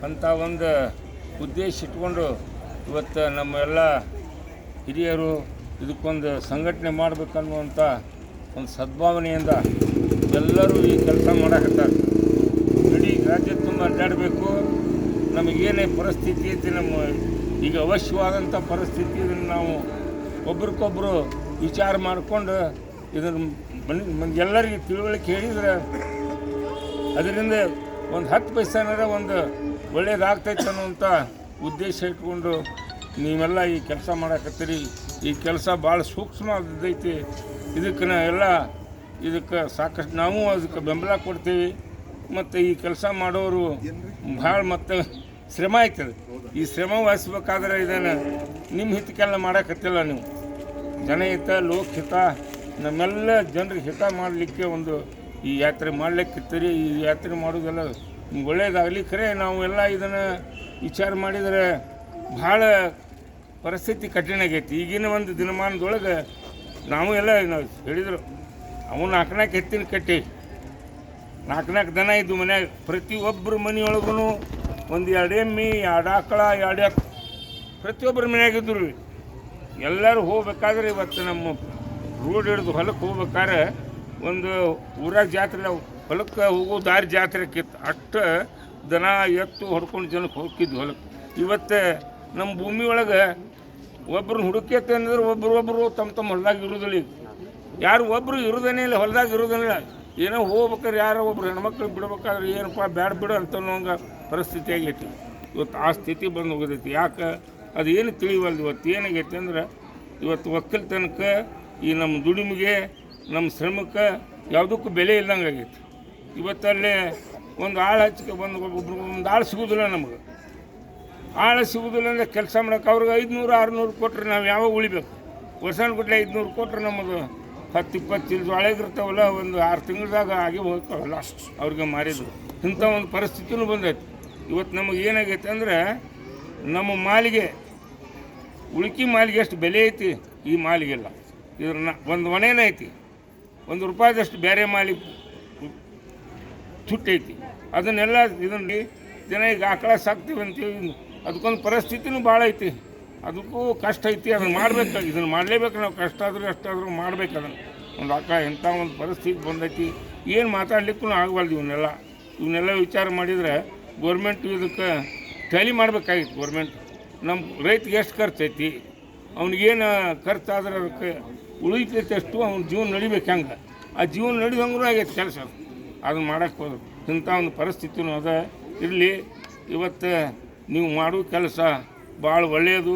ಅಂತ ಒಂದು ಉದ್ದೇಶ ಇಟ್ಕೊಂಡು ಇವತ್ತು ನಮ್ಮ ಎಲ್ಲ ಹಿರಿಯರು ಇದಕ್ಕೊಂದು ಸಂಘಟನೆ ಮಾಡಬೇಕನ್ನುವಂಥ ಒಂದು ಸದ್ಭಾವನೆಯಿಂದ ಎಲ್ಲರೂ ಈ ಕೆಲಸ ಮಾಡಕತ್ತಾರೆ. ಇಡೀ ರಾಜ್ಯ ತುಂಬ ಅಡ್ಡಾಡಬೇಕು. ನಮಗೇನೇ ಪರಿಸ್ಥಿತಿ ಐತಿ, ನಮ್ಮ ಈಗ ಅವಶ್ಯವಾದಂಥ ಪರಿಸ್ಥಿತಿ, ಇದನ್ನು ನಾವು ಒಬ್ರಿಗೊಬ್ಬರು ವಿಚಾರ ಮಾಡಿಕೊಂಡು ಇದನ್ನು ಎಲ್ಲರಿಗೆ ತಿಳುವಳಿಕೆ ಹೇಳಿದ್ರೆ ಅದರಿಂದ ಒಂದು 10 ಪೈಸಾನಾರ ಒಂದು ಒಳ್ಳೇದಾಗ್ತೈತೆ ಅನ್ನುವಂಥ ಉದ್ದೇಶ ಇಟ್ಕೊಂಡು ನೀವೆಲ್ಲ ಈ ಕೆಲಸ ಮಾಡಕತ್ತೀರಿ. ಈ ಕೆಲಸ ಭಾಳ ಸೂಕ್ಷ್ಮದೈತಿ. ಇದಕ್ಕೆ ಇದಕ್ಕೆ ಸಾಕಷ್ಟು ನಾವು ಅದಕ್ಕೆ ಬೆಂಬಲ ಕೊಡ್ತೀವಿ. ಮತ್ತು ಈ ಕೆಲಸ ಮಾಡೋರು ಭಾಳ ಮತ್ತು ಶ್ರಮ ಆಯ್ತದೆ. ಈ ಶ್ರಮ ವಹಿಸ್ಬೇಕಾದ್ರೆ ಇದನ್ನು ನಿಮ್ಮ ಹಿತಕ್ಕೆಲ್ಲ ಮಾಡೋಕತ್ತಿಲ್ಲ. ನೀವು ಜನಹಿತ ಲೋಕಹಿತ ನಮ್ಮೆಲ್ಲ ಜನರಿಗೆ ಹಿತ ಮಾಡಲಿಕ್ಕೆ ಒಂದು ಈ ಯಾತ್ರೆ ಮಾಡ್ಲಿಕ್ಕಿರ್ತೀರಿ. ಈ ಯಾತ್ರೆ ಮಾಡೋದೆಲ್ಲ ನಿಮ್ಗೆ ಒಳ್ಳೇದಾಗಲಿ. ಖರೆ ನಾವು ಎಲ್ಲ ಇದನ್ನು ವಿಚಾರ ಮಾಡಿದರೆ ಭಾಳ ಪರಿಸ್ಥಿತಿ ಕಠಿಣ ಆಗೈತಿ. ಈಗಿನ ಒಂದು ದಿನಮಾನದೊಳಗೆ ನಾವು ಎಲ್ಲ ಹೇಳಿದರು, ಅವು 4 ಎತ್ತಿನ ಕಟ್ಟಿ 4 ದನ ಇದ್ದು ಮನ್ಯಾಗ. ಪ್ರತಿಯೊಬ್ಬರ ಮನೆಯೊಳಗೂ ಒಂದು 2 ಎಮ್ಮೆ 2 ಆಕಳ 2 ಪ್ರತಿಯೊಬ್ಬರ ಮನೆಯಾಗಿದ್ದರು ರೀ. ಎಲ್ಲರೂ ಹೋಗ್ಬೇಕಾದ್ರೆ ಇವತ್ತು ನಮ್ಮ ರೋಡ್ ಹಿಡಿದು ಹೊಲಕ್ಕೆ ಹೋಗ್ಬೇಕಾದ್ರೆ ಒಂದು ಊರಾಗ ಜಾತ್ರೆ, ಹೊಲಕ್ಕೆ ಹೋಗೋ ದಾರಿ ಜಾತ್ರೆಕ್ಕಿತ್ತು. ಅಷ್ಟು ದನ ಎತ್ತು ಹೊಡ್ಕೊಂಡು ಜನಕ್ಕೆ ಹೋಗಿದ್ದು ಹೊಲಕ್ಕೆ. ಇವತ್ತು ನಮ್ಮ ಭೂಮಿ ಒಳಗೆ ಒಬ್ಬರನ್ನ ಹುಡುಕೈತೆ ಅಂದ್ರೆ ಒಬ್ಬರು ತಮ್ಮ ಹೊಲದಾಗ ಇರೋದಿಲ್ಲ. ಈಗ ಯಾರು ಒಬ್ಬರು ಇರೋದೇನೇ ಇಲ್ಲ, ಹೊಲದಾಗ ಇರೋದಿಲ್ಲ. ಏನೋ ಹೋಗ್ಬೇಕಾದ್ರೆ ಯಾರೋ ಒಬ್ರು ಹೆಣ್ಮಕ್ಳು ಬಿಡ್ಬೇಕಾದ್ರೆ ಏನಪ್ಪ ಬ್ಯಾಡ ಬಿಡು ಅಂತ ಅನ್ನೋಂಗೆ ಪರಿಸ್ಥಿತಿ ಆಗೈತಿ. ಇವತ್ತು ಆ ಸ್ಥಿತಿ ಬಂದು ಹೋಗೋದೈತಿ. ಯಾಕೆ ಅದು ಏನು ತಿಳಿವಲ್ದು. ಇವತ್ತು ಏನಾಗೈತಿ ಅಂದ್ರೆ ಇವತ್ತು ಒಕ್ಕಲ್ತನಕ್ಕೆ ಈ ನಮ್ಮ ದುಡಿಮೆಗೆ ನಮ್ಮ ಶ್ರಮಕ್ಕೆ ಯಾವುದಕ್ಕೂ ಬೆಲೆ ಇಲ್ದಂಗೆ ಆಗೈತಿ. ಇವತ್ತಲ್ಲೇ ಒಂದು ಆಳು ಹಚ್ಚಿಕೆ ಒಂದು ಆಳು ಸಿಗೋದಿಲ್ಲ. ನಮಗೆ ಆಳು ಸಿಗೋದಿಲ್ಲ ಅಂದರೆ ಕೆಲಸ ಮಾಡೋಕೆ ಅವ್ರಿಗೆ 500-600 ಕೊಟ್ಟರೆ ನಾವು ಯಾವಾಗ ಉಳಿಬೇಕು? ವರ್ಷಾನುಗಟ್ಟಲೆ 500 ಕೊಟ್ಟರೆ ನಮ್ಮದು 10-20 ಚೀಲ ಒಳಗಿರ್ತಾವಲ್ಲ, ಒಂದು 6 ತಿಂಗಳದಾಗ ಆಗಿ ಹೋಗ್ತಾವಲ್ಲ ಅವ್ರಿಗೆ ಮಾರಿದ್ರು. ಇಂಥ ಒಂದು ಪರಿಸ್ಥಿತಿನೂ ಬಂದೈತಿ. ಇವತ್ತು ನಮಗೆ ಏನಾಗೈತೆ ಅಂದರೆ ನಮ್ಮ ಮಾಲಿಗೆ ಉಳ್ಕಿ ಮಾಲಿಗೆ ಎಷ್ಟು ಬೆಲೆ ಐತಿ, ಈ ಮಾಲಿಗೆಲ್ಲ ಇದ್ರನ್ನ ಒಂದು ಒಣೇನ ಐತಿ. ₹1 ಬೇರೆ ಮಾಲಿ ತುಟ್ಟೈತಿ. ಅದನ್ನೆಲ್ಲ ಇದನ್ನು ಜನ ಈಗ ಆಕಳ ಸಾಕ್ತೀವಿ ಅಂತೀವಿ. ಅದಕ್ಕೊಂದು ಪರಿಸ್ಥಿತಿನೂ ಭಾಳ ಐತಿ. ಅದಕ್ಕೂ ಕಷ್ಟ ಐತಿ. ಅದನ್ನು ಮಾಡಬೇಕು. ಇದನ್ನು ಮಾಡಲೇಬೇಕು ನಾವು. ಕಷ್ಟ ಆದರೂ ಅಷ್ಟಾದರೂ ಮಾಡ್ಬೇಕು. ಅದನ್ನು ಒಂದು ಎಂಥ ಒಂದು ಪರಿಸ್ಥಿತಿ ಬಂದೈತಿ. ಏನು ಮಾತಾಡ್ಲಿಕ್ಕೂ ಆಗಬಾರ್ದು. ಇವನ್ನೆಲ್ಲ ವಿಚಾರ ಮಾಡಿದರೆ ಗೋರ್ಮೆಂಟ್ ಇದಕ್ಕೆ ಟ್ಯಾಲಿ ಮಾಡಬೇಕಾಗಿತ್ತು. ಗೋರ್ಮೆಂಟ್ ನಮ್ಮ ರೈತಿಗೆ ಎಷ್ಟು ಖರ್ಚು ಐತಿ, ಅವ್ನಿಗೇನು ಖರ್ಚಾದ್ರೆ ಅದಕ್ಕೆ ಉಳಿತೈತೆ ಅಷ್ಟು ಅವ್ನ ಜೀವನ ನಡಿಬೇಕು. ಹೆಂಗೆ ಆ ಜೀವನ ನಡಿದಂಗೂ ಆಗೈತೆ ಕೆಲಸ. ಅದನ್ನು ಮಾಡೋಕ್ಕೆ ಹೋದ್ರು. ಇಂಥ ಒಂದು ಪರಿಸ್ಥಿತಿನೂ ಅದ. ಇರಲಿ, ಇವತ್ತು ನೀವು ಮಾಡೋ ಕೆಲಸ ಭಾಳ ಒಳ್ಳೆಯದು.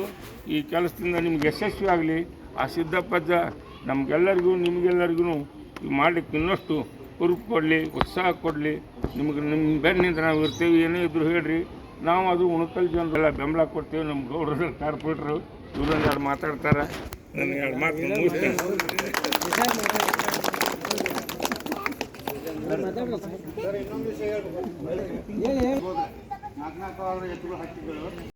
ಈ ಕೆಲಸದಿಂದ ನಿಮ್ಗೆ ಯಶಸ್ವಿ ಆಗಲಿ. ಆ ಸಿದ್ದಪ್ಪಜ್ಜ ನಮಗೆಲ್ಲರಿಗೂ ನಿಮಗೆಲ್ಲರಿಗೂ ಮಾಡಲಿಕ್ಕೆ ಇನ್ನಷ್ಟು ಹುರುಪು ಕೊಡಲಿ, ಉತ್ಸಾಹ ಕೊಡಲಿ. ನಿಮ್ಗೆ ನಿಮ್ಮ ಬೆನ್ನಿಂದ ನಾವು ಇರ್ತೀವಿ. ಏನೇ ಇದ್ದರೂ ಹೇಳ್ರಿ, ನಾವು ಅದು ಉಣಕಲ್ ಜನರೆಲ್ಲ ಬೆಂಬಲ ಕೊಡ್ತೀವಿ. ನಮ್ಮ ಗೌಡರು ಕಾರ್ಪೊರೇಟ್ರು ಇವರೊಂದು 2 ಮಾತಾಡ್ತಾರೆ. ನನಗೆ 2 ಮಾತು ಮುಗಿಸ್ತೇನೆ.